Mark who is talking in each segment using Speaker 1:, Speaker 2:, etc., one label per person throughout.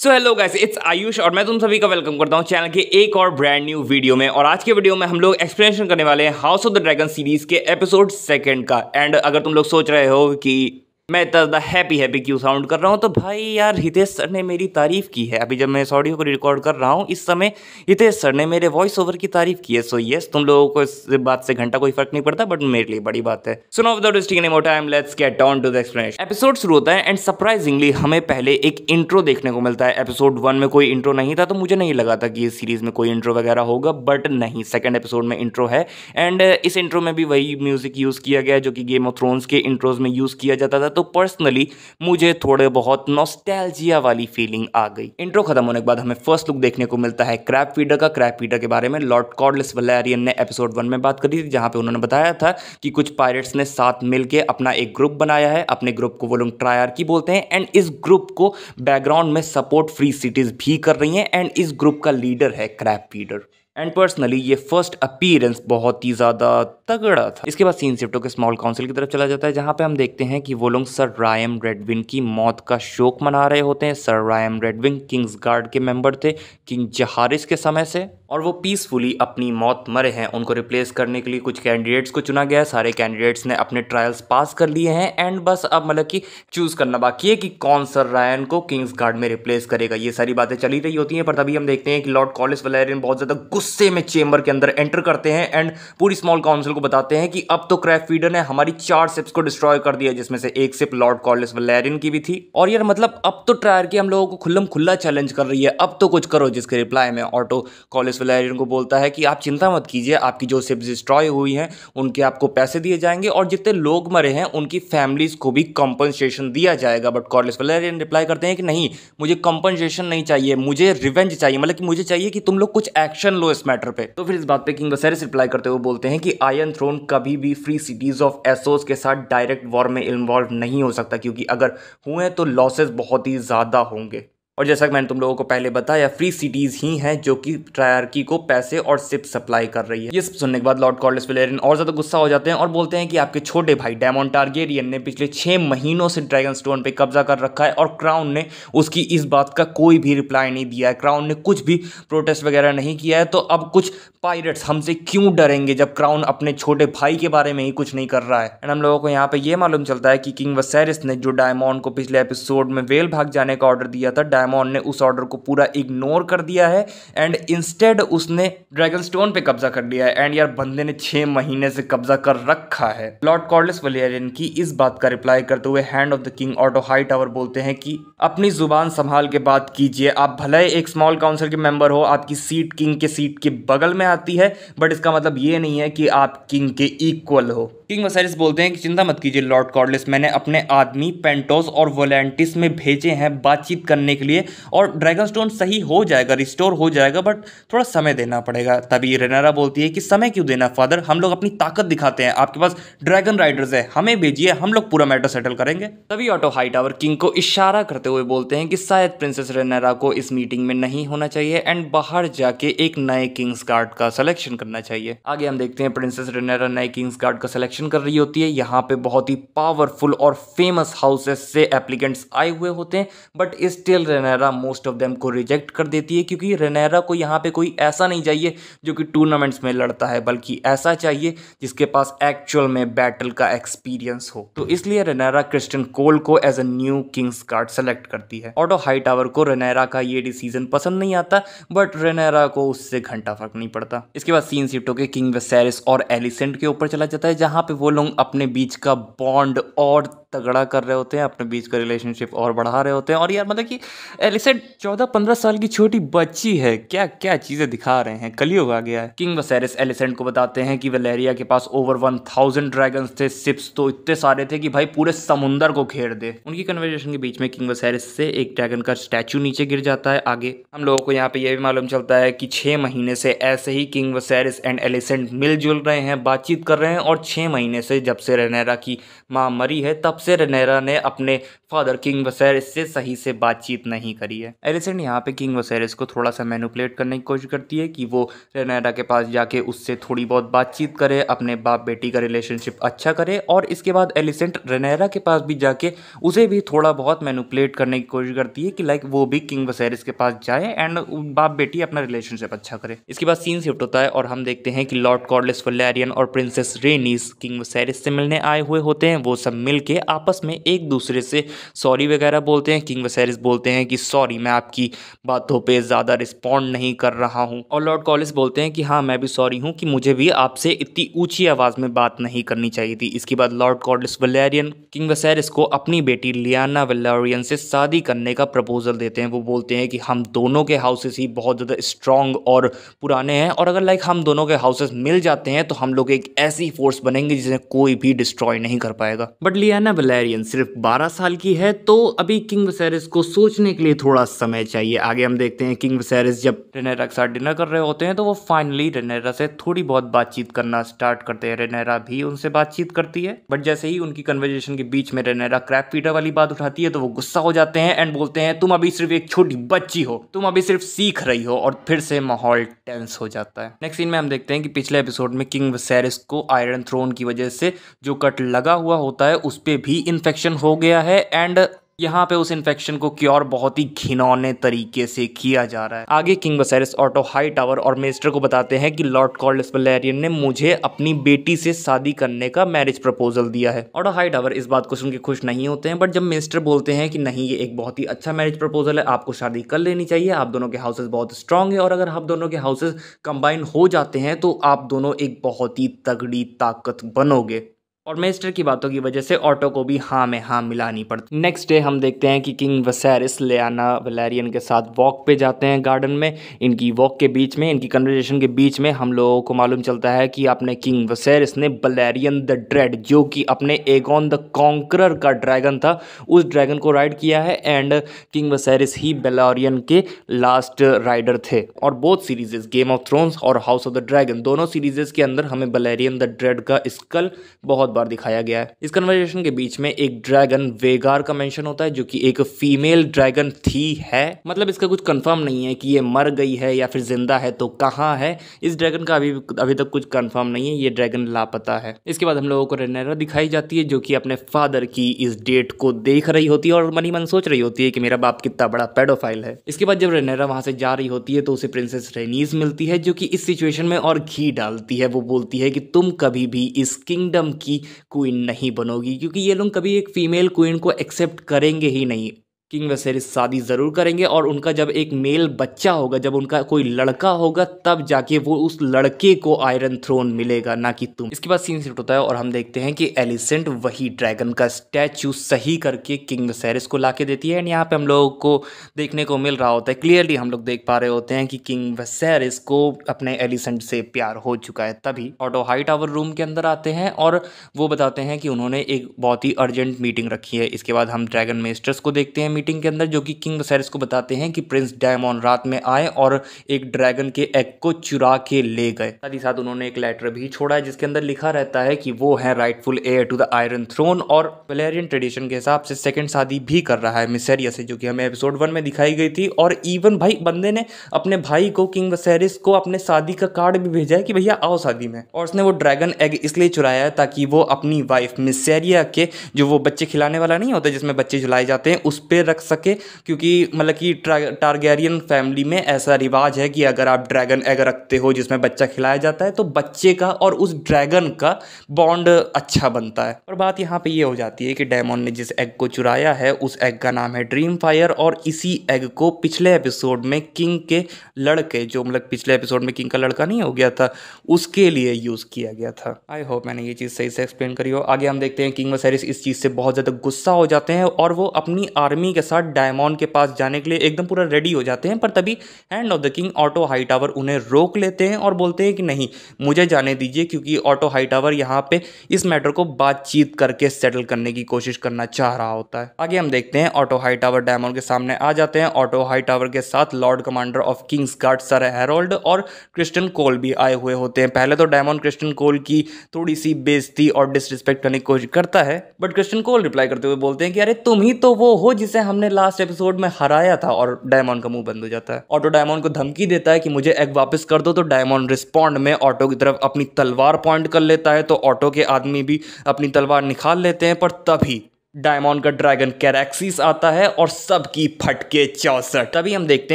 Speaker 1: So hello guys, it's Ayush और मैं तुम सभी का वेलकम करता हूं चैनल के एक और ब्रांड न्यू वीडियो में। और आज के वीडियो में हम लोग एक्सप्लेनेशन करने वाले हैं house of the dragon series के एपिसोड सेकंड का। एंड अगर तुम लोग सोच रहे हो कि मैं इतना ज़्यादा हैप्पी क्यों साउंड कर रहा हूँ, तो भाई यार हितेश सर ने मेरी तारीफ की है। अभी जब मैं इस ऑडियो को रिकॉर्ड कर रहा हूँ इस समय हितेश सर ने मेरे वॉइस ओवर की तारीफ की है। सो यस, तुम लोगों को इस बात से घंटा कोई फर्क नहीं पड़ता, बट मेरे लिए बड़ी बात है। So now without wasting any more time, let's get on to the explanation. Episode शुरू होता है एंड सरप्राइजिंगली हमें पहले एक इंट्रो देखने को मिलता है। एपिसोड 1 में कोई इंट्रो नहीं था, तो मुझे नहीं लगा था कि इस सीरीज में कोई इंट्रो वगैरह होगा, बट नहीं, सेकंड एपिसोड में इंट्रो है। एंड इस इंट्रो में भी वही म्यूजिक यूज किया गया जो कि गेम ऑफ थ्रोन्स के इंट्रोज में यूज किया जाता था। तो पर्सनली मुझे थोड़े बहुत नॉस्टैल्जिया वाली फीलिंग आ गई। इंट्रो खत्म होने के बाद हमें फर्स्ट लुक देखने को मिलता है क्रैब फीडर का। क्रैब फीडर के बारे में लॉर्ड कॉर्डलिस वैलेरियन ने एपिसोड 1 में बात करी थी, जहां पे उन्होंने बताया था कि कुछ पायरेट्स ने साथ मिलके अपना एक ग्रुप बनाया है। अपने ग्रुप को वो लोग ट्रायर्की बोलते हैं एंड इस ग्रुप को बैकग्राउंड में सपोर्ट फ्री सिटीज भी कर रही हैं एंड इस ग्रुप का लीडर है क्रैब फीडर। एंड पर्सनली ये फर्स्ट अपीयरेंस बहुत ही ज़्यादा तगड़ा था। इसके बाद सीन शिफ्ट होकर स्मॉल काउंसिल की तरफ चला जाता है, जहाँ पे हम देखते हैं कि वो लोग सर रायम रेडविन की मौत का शोक मना रहे होते हैं। सर रायम रेडविन किंग्स गार्ड के मेंबर थे किंग जहारिस के समय से, और वो पीसफुली अपनी मौत मरे हैं। उनको रिप्लेस करने के लिए कुछ कैंडिडेट्स को चुना गया है। सारे कैंडिडेट्स ने अपने ट्रायल्स पास कर लिए हैं एंड बस अब मतलब कि चूज करना बाकी है कि कौन सर रायन को किंग्स गार्ड में रिप्लेस करेगा। ये सारी बातें चली रही होती हैं, पर तभी हम देखते हैं कि लॉर्ड कॉर्डलिस वैलेरियन बहुत ज्यादा गुस्से में चेंबर के अंदर एंटर करते हैं एंड पूरी स्मॉल काउंसिल को बताते हैं कि अब तो क्रैब फीडर ने हमारी 4 शिप्स को डिस्ट्रॉय कर दिया, जिसमें से एक शिप लॉर्ड कॉर्डलिस वैलेरियन की भी थी। और यार मतलब अब तो ट्रायर्की हम लोगों को खुल्लम खुल्ला चैलेंज कर रही है, अब तो कुछ करो। जिसके रिप्लाई में ऑटो कॉर्डलिस वैलेरियन को बोलता है कि आप चिंता मत कीजिए, आपकी जो शिप्स डिस्ट्रॉय हुई हैं उनके आपको पैसे दिए जाएंगे और जितने लोग मरे हैं उनकी फैमिलीज को भी कंपनसेशन दिया जाएगा। बट कॉर्डलिस वैलेरियन रिप्लाई करते हैं कि नहीं, मुझे कंपनसेशन नहीं चाहिए, मुझे रिवेंज चाहिए, मतलब कि मुझे चाहिए कि तुम लोग कुछ एक्शन लो इस मैटर पे। तो फिर इस बात पे किंग वसेरिस रिप्लाई करते हुए बोलते हैं कि आयरन थ्रोन कभी भी फ्री सिटीज ऑफ एसोस के साथ डायरेक्ट वॉर में इन्वॉल्व नहीं हो सकता, क्योंकि अगर हुए तो लॉसेस बहुत ही ज्यादा होंगे। और जैसा कि मैंने तुम लोगों को पहले बताया, फ्री सिटीज ही हैं जो कि ट्रायर्की को पैसे और शिप सप्लाई कर रही है। ये सब सुनने के बाद लॉर्ड कॉर्डलिस वैलेरियन और ज्यादा गुस्सा हो जाते हैं और बोलते हैं कि आपके छोटे भाई डेमन टारगेरियन ने पिछले 6 महीनों से ड्रैगन स्टोन पे कब्जा कर रखा है और क्राउन ने उसकी इस बात का कोई भी रिप्लाई नहीं दिया है। क्राउन ने कुछ भी प्रोटेस्ट वगैरह नहीं किया है, तो अब कुछ पायरेट्स हमसे क्यों डरेंगे जब क्राउन अपने छोटे भाई के बारे में ही कुछ नहीं कर रहा है। एंड हम लोगों को यहाँ पे ये मालूम चलता है कि किंग वसेरिस ने जो डायमंड को पिछले एपिसोड में वेल भाग जाने का ऑर्डर दिया था, डायमंड ने उस ऑर्डर को पूरा इग्नोर कर दिया है एंड इंस्टेड उसने ड्रैगन स्टोन पे कब्जा कर लिया है। एंड यार बंदे ने 6 महीने से कब्जा कर रखा है। लॉर्ड कॉर्डलिस वैलेरियन की इस बात का रिप्लाई करते हुए hand of the king auto Hightower बोलते हैं कि अपनी जुबान संभाल के बात कीजिए। आप भले एक स्मॉल काउंसिल के मेंबर हो, आपकी सीट किंग के सीट के बगल में आती है, बट इसका मतलब ये नहीं है कि आप किंग के इक्वल हो। किंग वसेरिस बोलते हैं कि चिंता मत कीजिए लॉर्ड कॉर्डलिस, मैंने अपने आदमी पेंटोस और वोलेंटिस में भेजे हैं बातचीत करने के लिए और ड्रैगन स्टोन सही हो जाएगा, रिस्टोर हो जाएगा, बट थोड़ा समय देना पड़ेगा। तभी रेनेरा बोलती है कि समय क्यों देना फादर, हम लोग अपनी ताकत दिखाते हैं, आपके पास ड्रैगन राइडर्स है, हमें भेजिए, हम लोग पूरा मैटर सेटल करेंगे। तभी ऑटो हाईटावर किंग को इशारा करते हुए बोलते हैं कि शायद प्रिंसेस रेनेरा को इस मीटिंग में नहीं होना चाहिए एंड बाहर जाके एक नए किंग्स गार्ड का सिलेक्शन करना चाहिए। आगे हम देखते हैं प्रिंसेस रेनेरा नए किंग्स गार्ड का सिलेक्शन कर रही होती है। यहाँ पे बहुत ही पावरफुल और फेमस हाउसेस से एप्लीकेंट्स आए हुए होते हैं, but still Rhaenyra most of them को रिजेक्ट कर देती है, क्योंकि रेनेरा को यहाँ पे कोई ऐसा नहीं चाहिए जो कि टूर्नामेंट्स में लड़ता है, बल्कि ऐसा चाहिए जिसके पास एक्चुअल में बैटल का एक्सपीरियंस हो। तो इसलिए रेनेरा क्रिस्टियन कोल को as a new Kingsguard select करती है। ऑटो हाईटावर को रेनेरा का ये डिसीजन पसंद नहीं आता, बट रेनेरा को उससे घंटा फर्क नहीं पड़ता। इसके बाद सीन शिफ्ट होकर किंग वसेरिस और एलिसेंट के ऊपर चला जाता है, जहाँ पे वो लोग अपने बीच का बॉन्ड और तगड़ा कर रहे होते हैं, अपने बीच का रिलेशनशिप और बढ़ा रहे होते हैं। और यार मतलब कि एलिसेंट 14-15 साल की छोटी बच्ची है, क्या क्या चीजें दिखा रहे हैं, कलयुग आ गया है। किंग वसेरिस एलिसेंट को बताते हैं कि वैलेरिया के पास ओवर 1000 ड्रैगन्स थे, शिप्स तो इतने सारे थे कि भाई पूरे समुंदर को घेर दे। उनकी कन्वर्सेशन के बीच में किंग वसेरिस से एक ड्रैगन का स्टैचू नीचे गिर जाता है। आगे हम लोगों को यहाँ पे यह भी मालूम चलता है कि 6 महीने से ऐसे ही किंग वसेरिस एंड एलिसेंट मिलजुल रहे हैं, बातचीत कर रहे हैं, और 6 महीने से जब से रेनेरा की माँ मरी है तब से रेनेरा ने अपने फादर किंग वसेरिस से सही से बातचीत नहीं करी है। एलिसेंट यहाँ पे किंग वसेरिस को थोड़ा सा मैनिपुलेट करने की कोशिश करती है कि वो रेनेरा के पास जाके उससे थोड़ी बहुत बातचीत करे, अपने बाप बेटी का रिलेशनशिप अच्छा करे, और इसके बाद एलिसेंट रेनेरा के पास भी जाके उसे भी थोड़ा बहुत मैनिपुलेट करने की कोशिश करती है कि लाइक वो भी किंग वसेरिस के पास जाए एंड बाप बेटी अपना रिलेशनशिप अच्छा करे। इसके बाद सीन शिफ्ट होता है और हम देखते हैं कि लॉर्ड कॉर्लिस वैलेरियन और प्रिंसेस रेनिस किंग वसेरिस से मिलने आए हुए होते हैं। वो सब मिलके आपस में एक दूसरे से सॉरी वगैरह बोलते हैं। किंग वसेरिस बोलते हैं कि सॉरी, मैं आपकी बातों पे ज़्यादा रिस्पॉन्ड नहीं कर रहा हूँ, और लॉर्ड कॉर्लिस बोलते हैं कि हाँ मैं भी सॉरी हूँ कि मुझे भी आपसे इतनी ऊंची आवाज़ में बात नहीं करनी चाहिए थी। इसके बाद लॉर्ड कॉर्लिस वैलेरियन किंग वसेरिस को अपनी बेटी लियाना वैलेरियन से शादी करने का प्रपोजल देते हैं। वो बोलते हैं कि हम दोनों के हाउसेस ही बहुत ज़्यादा स्ट्रांग और पुराने हैं, और अगर लाइक हम दोनों के हाउसेस मिल जाते हैं तो हम लोग एक ऐसी फोर्स बनेंगे जिसे कोई भी डिस्ट्रॉय नहीं कर पाएगा। बट लियाना वैलेरियन सिर्फ 12 साल की है, तो अभी किंग वसेरिस को सोचने के लिए थोड़ा समय चाहिए। आगे हम देखते हैं किंग वसेरिस जब रेनेरा के साथ डिनर कर रहे होते हैं तो वो फाइनली रेनेरा से थोड़ी बहुत बातचीत करना स्टार्ट करते हैं। रेनेरा भी उनसे बातचीत करती है, बट जैसे ही उनकी कन्वर्सेशन के बीच में रेनेरा क्रैप फीडर वाली बात उठाती है तो वो गुस्सा हो जाते हैं एंड बोलते हैं तुम अभी सिर्फ एक छोटी बच्ची हो, तुम अभी सिर्फ सीख रही हो, और फिर से माहौल टेंस हो जाता है। नेक्स्ट सीन में हम देखते हैं कि पिछले एपिसोड में किंग वसेरिस को आयरन थ्रोन की वजह से जो कट लगा हुआ होता है उस पे भी इन्फेक्शन हो गया है, एंड यहाँ पे उस इन्फेक्शन को क्योर बहुत ही घिनौने तरीके से किया जा रहा है। आगे किंग वसेरिस ऑटो हाई टावर और मेस्टर को बताते हैं कि लॉर्ड कॉर्लिस वैलेरियन ने मुझे अपनी बेटी से शादी करने का मैरिज प्रपोजल दिया है। ऑटो हाई टावर इस बात को सुन के खुश नहीं होते हैं, बट जब मेस्टर बोलते हैं कि नहीं ये एक बहुत ही अच्छा मैरिज प्रपोजल है, आपको शादी कर लेनी चाहिए, आप दोनों के हाउसेस बहुत स्ट्रांग है, और अगर आप दोनों के हाउसेस कंबाइन हो जाते हैं तो आप दोनों एक बहुत ही तगड़ी ताकत बनोगे। और मेस्टर की बातों की वजह से ऑटो को भी हाँ में हाँ मिलानी पड़ती। नेक्स्ट डे हम देखते हैं कि किंग वसेरिस लियाना वैलेरियन के साथ वॉक पे जाते हैं गार्डन में। इनकी वॉक के बीच में, इनकी कन्वर्सेशन के बीच में हम लोगों को मालूम चलता है कि अपने किंग वसेरिस ने बलेरियन द ड्रेड, जो कि अपने एगोन द कॉन्करर का ड्रैगन था, उस ड्रैगन को राइड किया है, एंड किंग वसेरिस ही बलेरियन के लास्ट राइडर थे। और बोथ सीरीजेस, गेम ऑफ थ्रोन्स और हाउस ऑफ द ड्रैगन, दोनों सीरीजेस के अंदर हमें बलेरियन द ड्रेड का स्कल बहुत बार दिखाया गया है। इस कन्वर्सेशन के बीच में एक ड्रैगन वेगार का मेंशन होता है, जो कि एक फीमेल ड्रैगन थी है, मतलब इसका कुछ कंफर्म नहीं है कि ये मर गई है या फिर जिंदा है, तो कहाँ है इस ड्रैगन का अभी तक कुछ कंफर्म नहीं है, ये ड्रैगन लापता है। इसके बाद हम लोगों को रेनेरा दिखाई जाती है, जो कि अपने फादर की इस डेट को देख रही होती है और मनी मन सोच रही होती है कि मेरा बाप कितना बड़ा पेडोफाइल है। इसके बाद जब रेनेरा वहां से जा रही होती है तो उसे प्रिंसेस रेनीस मिलती है, जो कि इस सिचुएशन में और घी डालती है। वो बोलती है कि तुम कभी भी इस किंगडम की क्वीन नहीं बनोगी, क्योंकि ये लोग कभी एक फीमेल क्वीन को एक्सेप्ट करेंगे ही नहीं। किंग वसेरिस शादी ज़रूर करेंगे, और उनका जब एक मेल बच्चा होगा, जब उनका कोई लड़का होगा, तब जाके वो उस लड़के को आयरन थ्रोन मिलेगा, ना कि तुम। इसके बाद सीन शिफ्ट होता है और हम देखते हैं कि एलिसेंट वही ड्रैगन का स्टैचू सही करके किंग वसेरिस को लाके देती है, एंड यहाँ पे हम लोगों को देखने को मिल रहा होता है, क्लियरली हम लोग देख पा रहे होते हैं कि किंग वसेरिस को अपने एलिसेंट से प्यार हो चुका है। तभी ऑटो हाई टावर रूम के अंदर आते हैं और वो बताते हैं कि उन्होंने एक बहुत ही अर्जेंट मीटिंग रखी है। इसके बाद हम ड्रैगन मेस्टर्स को देखते हैं मीटिंग के अंदर, जो कि किंग वसेरिस को बताते हैं कि प्रिंस डायमॉन रात में आए और एक ड्रैगन के एग को चुरा के ले गए। साथ ही साथ उन्होंने एक लेटर भी छोड़ा है जिसके अंदर लिखा रहता है कि वो है rightful heir to the iron Throne, और वैलेरियन ट्रेडिशन के हिसाब से सेकंड शादी भी कर रहा है मिसेरिया से, जो कि हमें एपिसोड 1 में दिखाई गई थी। और इवन भाई बंदे ने अपने भाई को, किंग वसेरिस को, अपने शादी का कार्ड भी भेजा है कि भैया आओ शादी में। और उसने वो ड्रैगन एग इसलिए चुराया है ताकि वो अपनी वाइफ मिसेरिया के, जो वो बच्चे खिलाने वाला नहीं होता जिसमें बच्चे झुलाए जाते हैं, उस पर रख सके, क्योंकि मतलब कि टारगेरियन फैमिली में ऐसा रिवाज है कि अगर आप ड्रैगन एग रखते हो जिसमें बच्चा खिलाया जाता है तो बच्चे का और उस ड्रैगन का बॉन्ड अच्छा बनता है। और बात यहाँ पे ये हो जाती है कि डायमॉन ने जिस एग को चुराया है उस एग का नाम है ड्रीम फायर, और इसी एग को पिछले एपिसोड में किंग के लड़के, जो मतलब पिछले एपिसोड में किंग का लड़का नहीं हो गया था, उसके लिए यूज किया गया था। आई होप मैंने ये चीज़ सही से एक्सप्लेन करी हो। आगे हम देखते हैं किंग वसेरिस इस चीज़ से बहुत ज़्यादा गुस्सा हो जाते हैं और वो अपनी आर्मी के के साथ डायमंड के पास जाने के लिए एकदम पूरा रेडी हो जाते हैं, पर तभी hand of the king auto Hightower उन्हें रोक लेते हैं और बोलते हैं कि नहीं, मुझे जाने दीजिए, क्योंकि ऑटो हाईटावर यहाँ पे इस मैटर को बातचीत करके सेटल करने की कोशिश करना चाह रहा होता है। आगे हम देखते हैं ऑटो हाईटावर डायमंड के सामने आ जाते हैं। ऑटो हाईटावर के साथ Lord commander of Kings guard sir Harold और क्रिस्टियन कोल भी आए हुए होते हैं। पहले तो डायमंड क्रिस्टियन कोल की थोड़ी सी बेइज्जती और डिसरिस्पेक्ट करने की कोशिश करता है, बट क्रिस्टियन कोल रिप्लाई करते हुए बोलते हैं कि अरे तुम ही तो वो हो जिसे हमने लास्ट एपिसोड में हराया था, और डायमंड का मुंह बंद हो जाता है। ऑटो डायमंड को धमकी देता है कि मुझे एग वापस कर दो, तो डायमंड रिस्पॉन्ड में ऑटो की तरफ अपनी तलवार पॉइंट कर लेता है, तो ऑटो के आदमी भी अपनी तलवार निकाल लेते हैं, पर तभी डायमंड का ड्रैगन कैरेक्सिस आता है और सबकी फटके 64। तभी हम देखते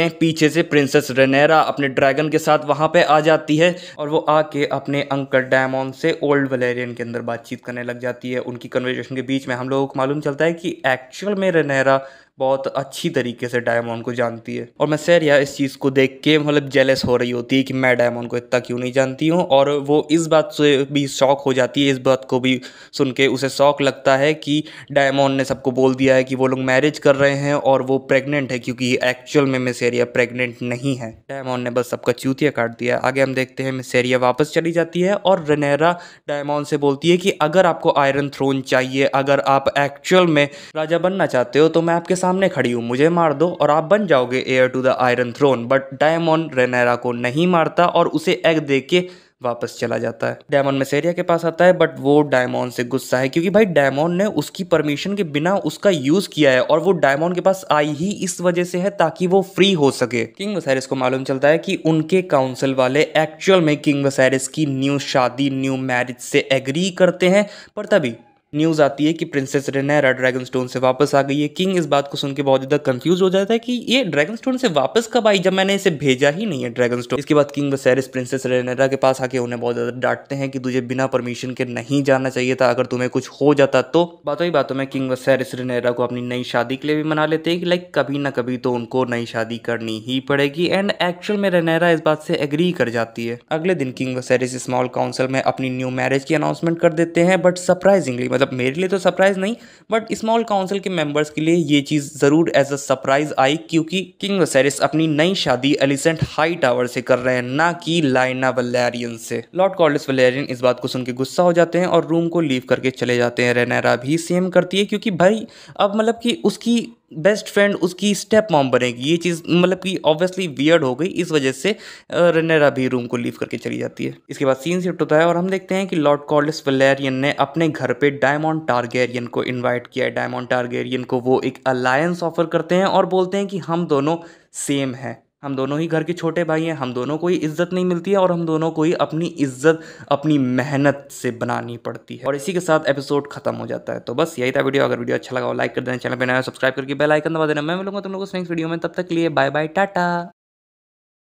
Speaker 1: हैं पीछे से प्रिंसेस रेनेरा अपने ड्रैगन के साथ वहां पे आ जाती है और वो आके अपने अंकल डायमंड से ओल्ड वलेरियन के अंदर बातचीत करने लग जाती है। उनकी कन्वर्सेशन के बीच में हम लोगों को मालूम चलता है कि एक्चुअल में रेनेरा बहुत अच्छी तरीके से डायमंड को जानती है, और मैसेरिया इस चीज़ को देख के मतलब जेलस हो रही होती है कि मैं डायमंड को इतना क्यों नहीं जानती हूँ, और वो इस बात से भी शॉक हो जाती है। इस बात को भी सुन के उसे शॉक लगता है कि डायमंड ने सबको बोल दिया है कि वो लोग मैरिज कर रहे हैं और वो प्रेग्नेंट है, क्योंकि एक्चुअल में मैसेरिया प्रेग्नेंट नहीं है। डायमंड ने बस सबका चूतिया काट दिया। आगे हम देखते हैं मैसेरिया वापस चली जाती है और रेनेरा डायमंड से बोलती है कि अगर आपको आयरन थ्रोन चाहिए, अगर आप एक्चुअल में राजा बनना चाहते हो, तो मैं आपके सामने खड़ी हूँ, मुझे मार दो और आप बन जाओगे heir to the iron throne. But Daemon Rhaenyra को नहीं मारता और उसे एग दे के वापस चला जाता है। डायमंड मैसेरिया के पास आता है, बट वो डायमंड से गुस्सा है, क्योंकि भाई डायमंड ने उसकी परमिशन के बिना उसका यूज किया है, और वो डायमंड के पास आई ही इस वजह से है ताकि वो फ्री हो सके। किंग वसेरिस को मालूम चलता है कि उनके काउंसिल वाले एक्चुअल में किंग वसेरिस की न्यू शादी, न्यू मैरिज से एग्री करते हैं, पर तभी न्यूज़ आती है कि प्रिंसेस रेनेरा ड्रैगन स्टोन से वापस आ गई है। किंग इस बात को सुन के बहुत ज़्यादा कंफ्यूज हो जाता है कि ये ड्रैगन स्टोन से वापस कब आई, जब मैंने इसे भेजा ही नहीं है ड्रैगन स्टोन। इसके बाद किंग वसेरिस प्रिंसेस रेनेरा के पास आके उन्हें बहुत ज़्यादा डांटते हैं कि तुझे बिना परमिशन के नहीं जाना चाहिए था, अगर तुम्हें कुछ हो जाता तो। बातों ही बातों में किंग वसेरिस रेनेरा को अपनी नई शादी के लिए भी मना लेते हैं कि लाइक कभी ना कभी तो उनको नई शादी करनी ही पड़ेगी, एंड एक्चुअल में रेनेरा इस बात से एग्री कर जाती है। अगले दिन किंग वसेरिस स्मॉल काउंसिल में अपनी न्यू मैरिज की अनाउंसमेंट कर देते हैं, बट सरप्राइजिंगली, मतलब मेरे लिए तो सरप्राइज नहीं, बट स्मॉल काउंसिल के मेंबर्स के लिए ये चीज जरूर एज अ सरप्राइज आई, क्योंकि किंग वसेरिस अपनी नई शादी एलिसेंट हाई टावर से कर रहे हैं, ना कि लाइना वलेरियन से। लॉर्ड कॉर्लिस वलेरियन इस बात को सुन के गुस्सा हो जाते हैं और रूम को लीव करके चले जाते हैं। रेनेरा भी सेम करती है, क्योंकि भाई अब मतलब कि उसकी बेस्ट फ्रेंड उसकी स्टेप मॉम बनेगी, ये चीज़ मतलब कि ऑब्वियसली वियर्ड हो गई, इस वजह से रेनेरा भी रूम को लीव करके चली जाती है। इसके बाद सीन शिफ्ट होता है और हम देखते हैं कि लॉर्ड कॉर्लिस वलेरियन ने अपने घर पे डायमंड टारगेरियन को इनवाइट किया है। डायमंड टारगेरियन को वो एक अलायंस ऑफर करते हैं और बोलते हैं कि हम दोनों सेम हैं, हम दोनों ही घर के छोटे भाई हैं, हम दोनों को ही इज्जत नहीं मिलती है और हम दोनों को ही अपनी इज्जत अपनी मेहनत से बनानी पड़ती है। और इसी के साथ एपिसोड खत्म हो जाता है। तो बस यही था वीडियो। अगर वीडियो अच्छा लगा हो लाइक कर देना, चैनल पे नया सब्सक्राइब करके बेल आइकन दबा देना। मैं मिलूंगा तुम लोगों को नेक्स्ट वीडियो में, तब तक के लिए बाय बाय, टाटा।